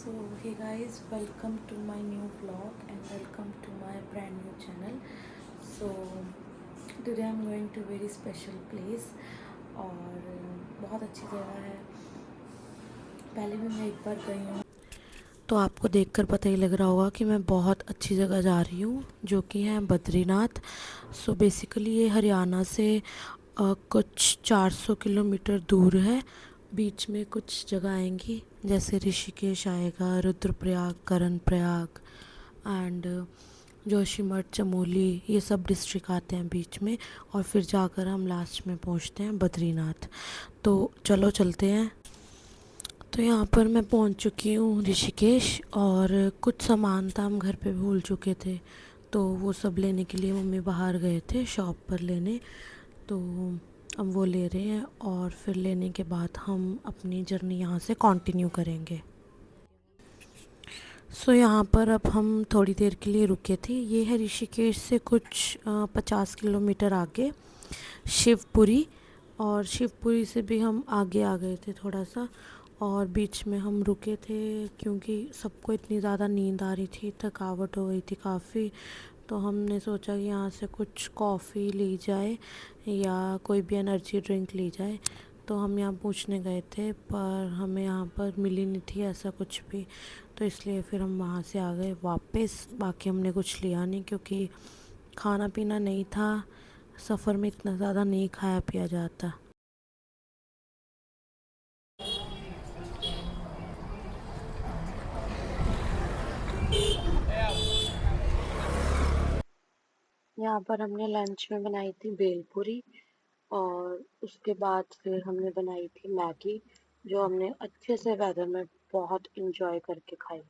So hey guys, welcome to my new vlog and welcome to my brand new channel. So today I'm going to very special place और बहुत अच्छी जगह है। पहले भी मैं एक बार गई हूँ, तो आपको देखकर पता ही लग रहा होगा कि मैं बहुत अच्छी जगह जा रही हूँ, जो कि है बद्रीनाथ। सो बेसिकली ये हरियाणा से कुछ 400 किलोमीटर दूर है। बीच में कुछ जगह आएंगी जैसे ऋषिकेश आएगा, रुद्रप्रयाग, कर्णप्रयाग एंड जोशीमठ, चमोली, ये सब डिस्ट्रिक्ट आते हैं बीच में। और फिर जाकर हम लास्ट में पहुंचते हैं बद्रीनाथ। तो चलो चलते हैं। तो यहाँ पर मैं पहुँच चुकी हूँ ऋषिकेश, और कुछ सामान था हम घर पे भूल चुके थे, तो वो सब लेने के लिए मम्मी बाहर गए थे शॉप पर लेने। तो अब वो ले रहे हैं और फिर लेने के बाद हम अपनी जर्नी यहाँ से कंटिन्यू करेंगे। सो यहाँ पर अब हम थोड़ी देर के लिए रुके थे। ये है ऋषिकेश से कुछ 50 किलोमीटर आगे शिवपुरी, और शिवपुरी से भी हम आगे आ गए थे थोड़ा सा। और बीच में हम रुके थे क्योंकि सबको इतनी ज़्यादा नींद आ रही थी, थकावट हो गई थी काफ़ी। तो हमने सोचा कि यहाँ से कुछ कॉफ़ी ली जाए या कोई भी एनर्जी ड्रिंक ली जाए। तो हम यहाँ पूछने गए थे पर हमें यहाँ पर मिली नहीं थी ऐसा कुछ भी, तो इसलिए फिर हम वहाँ से आ गए वापस। बाकी हमने कुछ लिया नहीं क्योंकि खाना पीना नहीं था, सफ़र में इतना ज़्यादा नहीं खाया पिया जाता। यहाँ पर हमने लंच में बनाई थी भेलपूरी, और उसके बाद फिर हमने बनाई थी मैगी, जो हमने अच्छे से वेदर में बहुत इंजॉय करके खाई।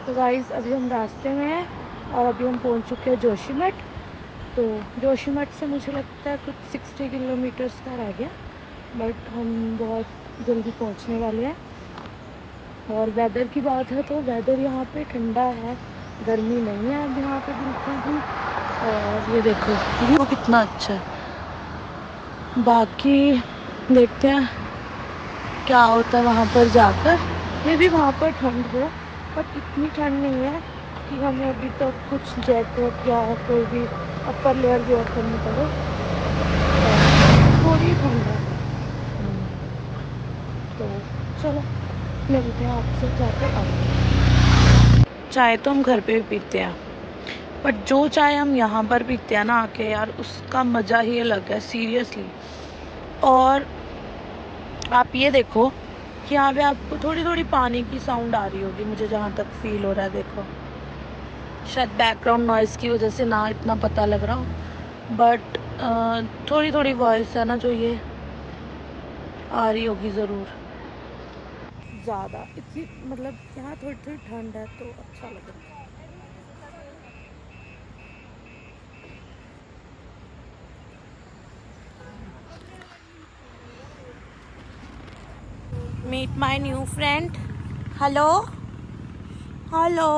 तो गाइस अभी हम रास्ते में हैं और अभी हम पहुंच चुके हैं जोशीमठ। तो जोशीमठ से मुझे लगता है कुछ 60 किलोमीटर्स का रह गया, बट हम बहुत जल्दी पहुंचने वाले हैं। और वेदर की बात है तो वेदर यहाँ पे ठंडा है, गर्मी नहीं है अब यहाँ पे बिल्कुल भी। और ये देखो व्यू कितना अच्छा है। बाकी देखते हैं क्या होता है वहाँ पर जाकर। ये भी वहाँ पर ठंड है, बट इतनी ठंड नहीं है कि हमें अभी तक कुछ जैकेट या कोई भी अपर लेयर वेयर करनी पड़े। थोड़ी ठंड है। तो चलो मिलते हैं आपसे जाकर आगे। चाय तो हम घर पे भी पीते हैं, बट जो चाय हम यहाँ पर पीते हैं ना आके, यार उसका मज़ा ही अलग है सीरियसली। और आप ये देखो कि यहाँ पे आपको थोड़ी थोड़ी पानी की साउंड आ रही होगी, मुझे जहाँ तक फील हो रहा है। देखो शायद बैकग्राउंड नॉइज़ की वजह से ना इतना पता लग रहा हो, बट थोड़ी थोड़ी वॉइस है ना जो ये आ रही होगी ज़रूर। ज़्यादा इतनी मतलब यहाँ थोड़ी थोड़ी ठंड है तो अच्छा लग रहा है। Meet my new friend. Hello. Hello.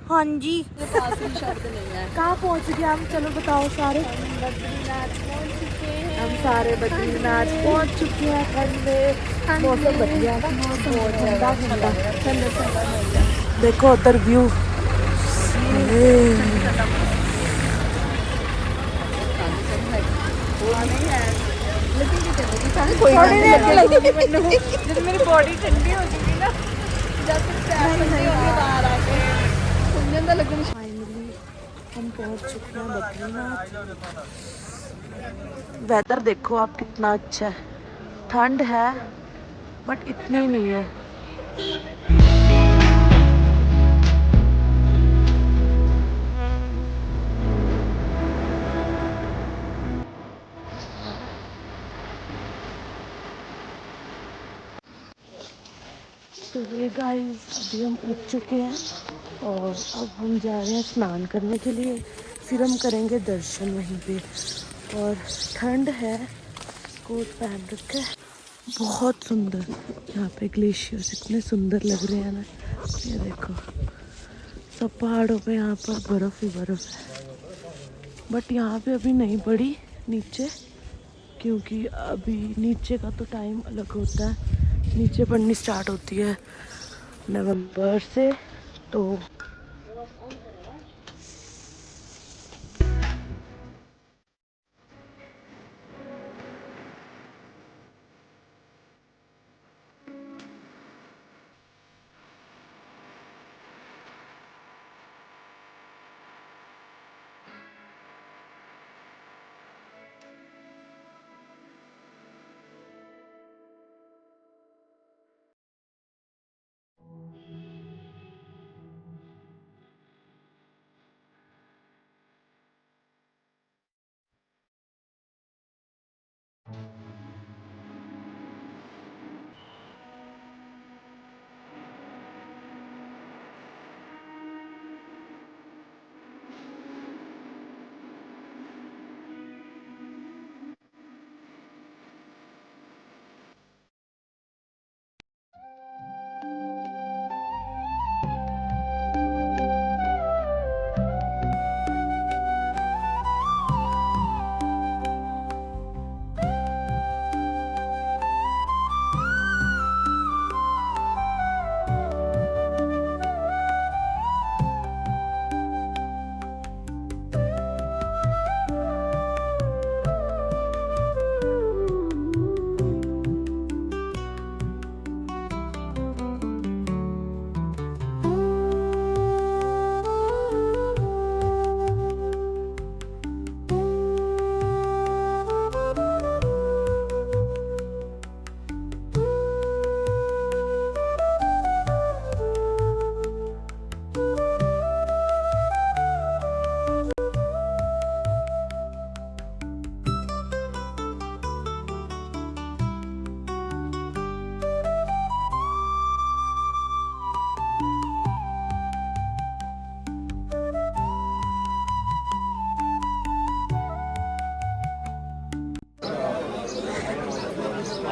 हाँ जी। पास ही शब्द नहीं है। कहाँ पहुँच गए हम? चलो बताओ सारे। बद्रीनाथ पहुंच चुके हैं। हम सारे बद्रीनाथ पहुँच चुके हैं। ठंड में मौसम बढ़िया ना, बहुत ठंडा ठंडा। ठंडा ठंडा मौसम। देखो उधर व्यू। थोड़ी देर लगेगी मैंने जब मेरी बॉडी ठंडी हो जाएगी ना, जब तक पैर ठंडे होंगे बाहर आके घूमने तो लगनी। फाइनली हम पहुंच चुके हैं बद्रीनाथ। वेदर देखो आप कितना अच्छा है। ठंड है बट इतनी नहीं है। तो ये गाइस अभी हम उठ चुके हैं और अब हम जा रहे हैं स्नान करने के लिए। फिर हम करेंगे दर्शन वहीं पे। और ठंड है, कोट पहन रखा है। बहुत सुंदर यहाँ पे ग्लेशियर्स इतने सुंदर लग रहे हैं ना। ये देखो सब पहाड़ों पे यहाँ पर बर्फ़ ही बर्फ़ है। बट यहाँ पे अभी नहीं पड़ी नीचे, क्योंकि अभी नीचे का तो टाइम अलग होता है। नीचे पड़नी स्टार्ट होती है नवंबर से। तो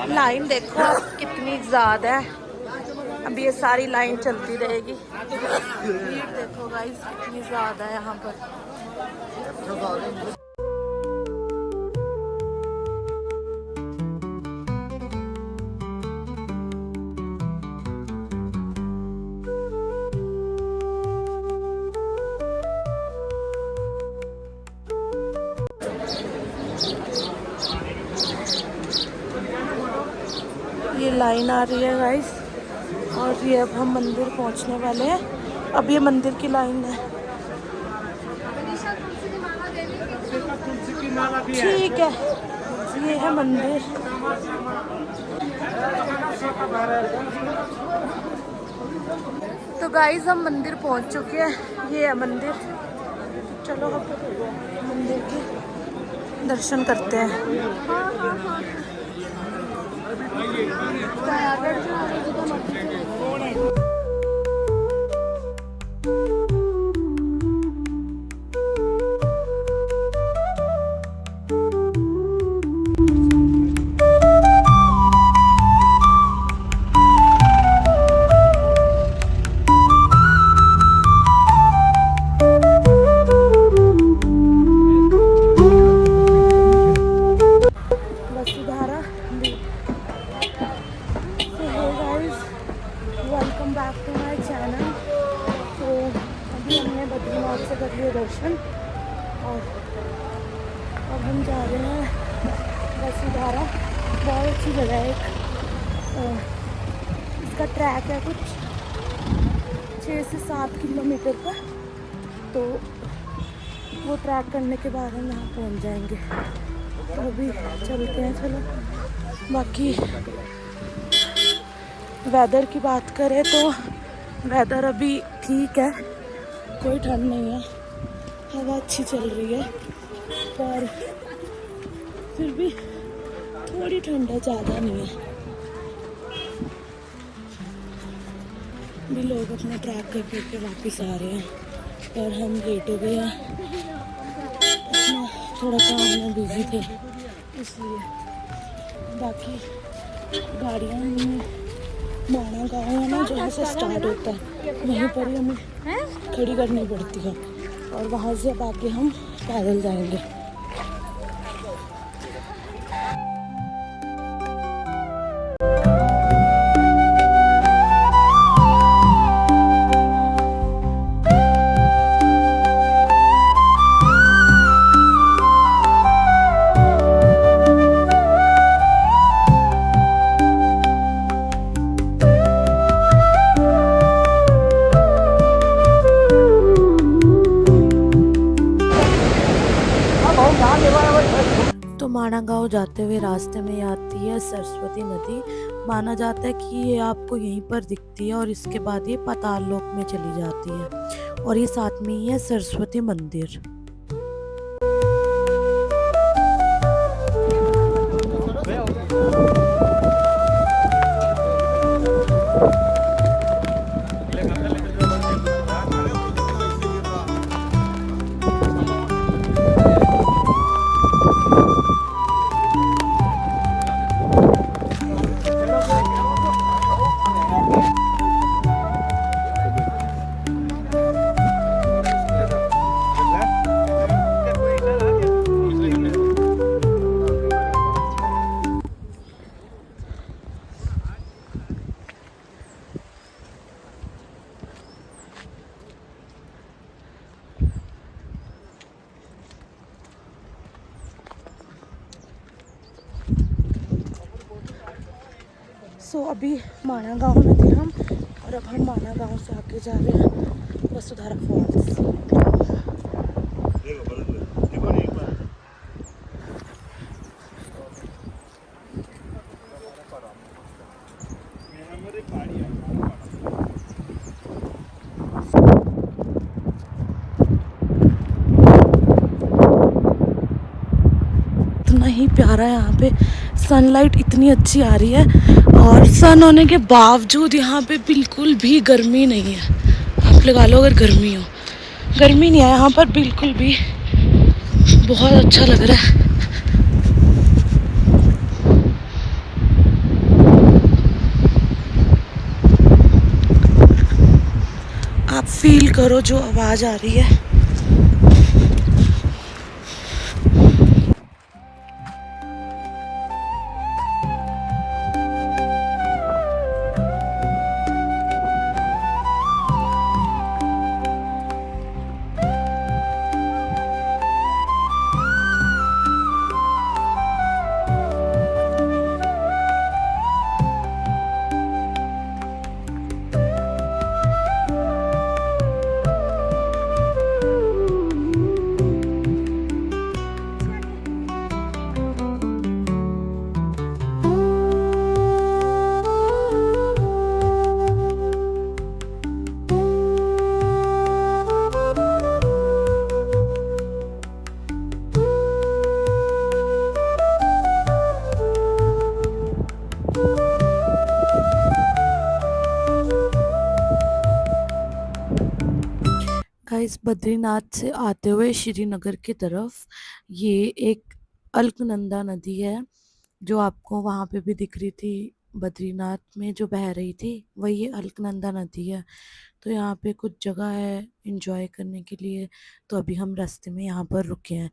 लाइन देखो आप कितनी ज़्यादा है। अब ये सारी लाइन चलती रहेगी। भीड़ देखो गाइस कितनी ज़्यादा है यहाँ पर। ये लाइन आ रही है गाइस और ये अब हम मंदिर पहुंचने वाले हैं। अब ये मंदिर की लाइन है। ठीक है, ये है मंदिर। तो गाइस हम मंदिर पहुंच चुके हैं। ये है मंदिर। चलो हम मंदिर के दर्शन करते हैं। To my channel. तो अभी हमने बद्रीनाथ से कर लिए दर्शन और अब हम जा रहे हैं वसुधारा। बहुत अच्छी जगह है। इसका ट्रैक है कुछ 6 से 7 किलोमीटर का। तो वो ट्रैक करने के बाद हम यहाँ पहुँच जाएंगे। तो अभी चलते हैं। चलो, बाकी वेदर की बात करें तो वेदर अभी ठीक है, कोई ठंड नहीं है, हवा अच्छी चल रही है, पर फिर भी थोड़ी ठंड है, ज़्यादा नहीं है। भी लोग अपना ट्रैक कर करके वापस आ रहे हैं और हम लेट हो गए हैं। अपना थोड़ा काम में बिजी थे इसलिए। बाकी गाड़ियाँ माना गाँव है ना, जहाँ से स्टार्ट होता है वहीं पर ही हमें खड़ी करनी पड़ती है और वहाँ से अब आके हम पैदल जाएंगे। तो माना गाँव जाते हुए रास्ते में आती है सरस्वती नदी। माना जाता है कि ये आपको यहीं पर दिखती है और इसके बाद ये पाताल लोक में चली जाती है और ये साथ में ही है सरस्वती मंदिर। अभी माना गांव में थे हम और अब हम माना गांव से आगे जा रहे हैं वसुधारा फॉल्स। इतना ही प्यारा है यहाँ पे, सनलाइट इतनी अच्छी आ रही है और सन होने के बावजूद यहाँ पे बिल्कुल भी गर्मी नहीं है। आप लगा लो अगर गर्मी हो, गर्मी नहीं है यहाँ पर बिल्कुल भी। बहुत अच्छा लग रहा है। आप फील करो जो आवाज़ आ रही है। गाइस, बद्रीनाथ से आते हुए श्रीनगर की तरफ ये एक अलकनंदा नदी है जो आपको वहाँ पे भी दिख रही थी। बद्रीनाथ में जो बह रही थी वही ये अलकनंदा नदी है। तो यहाँ पे कुछ जगह है एंजॉय करने के लिए, तो अभी हम रास्ते में यहाँ पर रुके हैं।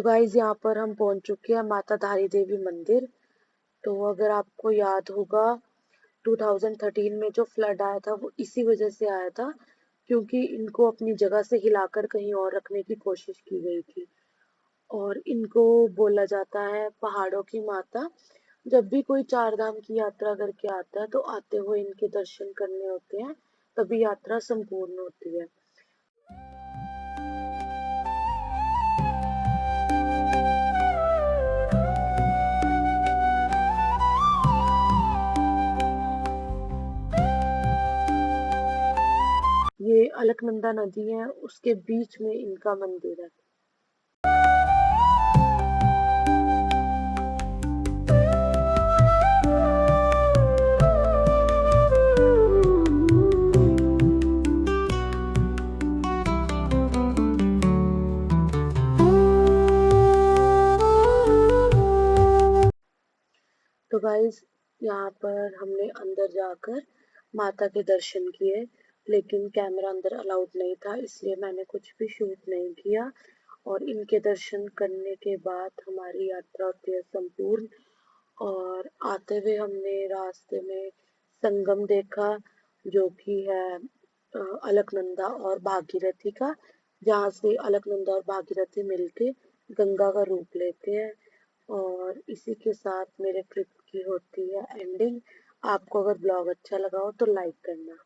तो गाइज यहाँ पर हम पहुंच चुके हैं माता धारी देवी मंदिर। तो अगर आपको याद होगा 2013 में जो फ्लड आया था वो इसी वजह से आया था, क्योंकि इनको अपनी जगह से हिलाकर कहीं और रखने की कोशिश की गई थी। और इनको बोला जाता है पहाड़ों की माता। जब भी कोई चार धाम की यात्रा करके आता है तो आते हुए इनके दर्शन करने होते हैं, तभी यात्रा संपूर्ण होती है। ये अलकनंदा नदी है, उसके बीच में इनका मंदिर है। तो गाइज यहाँ पर हमने अंदर जाकर माता के दर्शन किए, लेकिन कैमरा अंदर अलाउड नहीं था, इसलिए मैंने कुछ भी शूट नहीं किया। और इनके दर्शन करने के बाद हमारी यात्रा होती है संपूर्ण। और आते हुए हमने रास्ते में संगम देखा, जो कि है अलकनंदा और भागीरथी का, जहाँ से अलकनंदा और भागीरथी मिलके गंगा का रूप लेते हैं। और इसी के साथ मेरे ट्रिप की होती है एंडिंग। आपको अगर ब्लॉग अच्छा लगा हो तो लाइक करना।